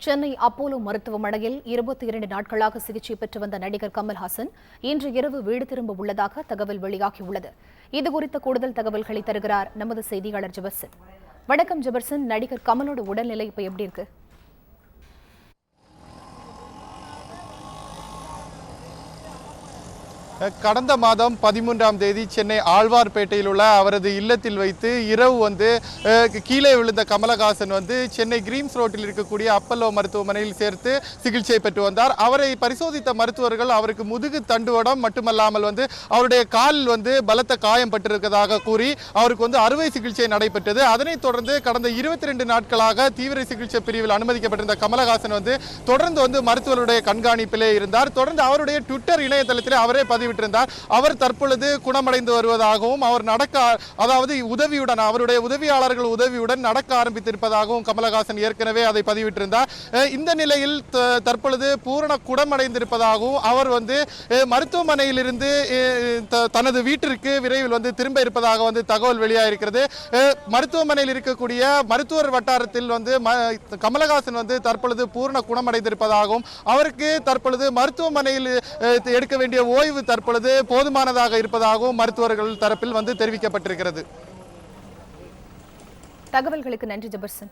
Chennai Apollo மருத்துவமனையில் 22 நாட்களாக சிகிச்சை பெற்று வந்த நடிகர் கமல்ஹாசன் இன்று இரவு வீடு திரும்ப உள்ளதாக தகவல் வெளியாகியுள்ளது. இதுகுறித்த கூடுதல் தகவல்களை தருகிறார் நமது செய்தியாளர் ஜெபர்சன். வணக்கம் ஜெபர்சன், நடிகர் கமலோட உடல்நிலை இப்ப எப்படி இருக்கு? கடந்த மாதம் 13ஆம் தேதி சென்னை ஆழ்வார்பேட்டையில் உள்ள அவரது இல்லத்தில் வைத்து இரவு கீழே விழுந்த கமலஹாசன் சென்னை கிரீம்ஸ் ரோட்டில் இருக்கக்கூடிய அப்பல்லோ மருத்துவமனையில் சேர்த்து சிகிச்சை பெற்று வந்தார். அவரை பரிசோதித்த மருத்துவர்கள் அவருக்கு முதுகு தண்டுவடம் மட்டுமல்லாமல் அவருடைய காலில் பலத்த காயம் பட்டிருப்பதாக கூறி அவருக்கு அறுவை சிகிச்சை நடைபெற்றது. அதனைத் தொடர்ந்து கடந்த 22 நாட்களாக தீவிர சிகிச்சை பிரிவில் அனுமதிக்கப்பட்டிருந்த கமலஹாசன் தொடர்ந்து மருத்துவருடைய கண்காணிப்பிலே இருந்தார். தொடர்ந்து அவருடைய ட்விட்டர் இணையதளத்தில் அவரே விட்டிருந்தார். அவர் தற்பொழுது குணமடைந்து வருவதாகவும் அவர் உதவியுடன் அவருடைய உதவியாளர்கள் உதவியுடன் நடக்க ஆரம்பித்திருப்பதாகவும் கமலஹாசன் ஏற்கனவே அதை பதிவிட்டிருந்தார். இந்த நிலையில் தற்பொழுது பூரண குணமடைந்திருப்பதாகவும் அவர் மருத்துவமனையிலிருந்து தனது வீட்டிற்கு விரைவில் திரும்ப இருப்பதாக தகவல் வெளியாகிருக்கிறது. மருத்துவமனையில் இருக்கக்கூடிய மருத்துவர் வட்டாரத்தில் கமலஹாசன் தற்பொழுது பூரண குணமடைந்திருப்பதாகவும் அவருக்கு தற்பொழுது மருத்துவமனையில் எடுக்க வேண்டிய ஓய்வு தற்பொழுது போதுமானதாக இருப்பதாகவும் மருத்துவர்கள் தரப்பில் தெரிவிக்கப்பட்டிருக்கிறது. தகவல்களுக்கு நன்றி ஜெபர்சன்.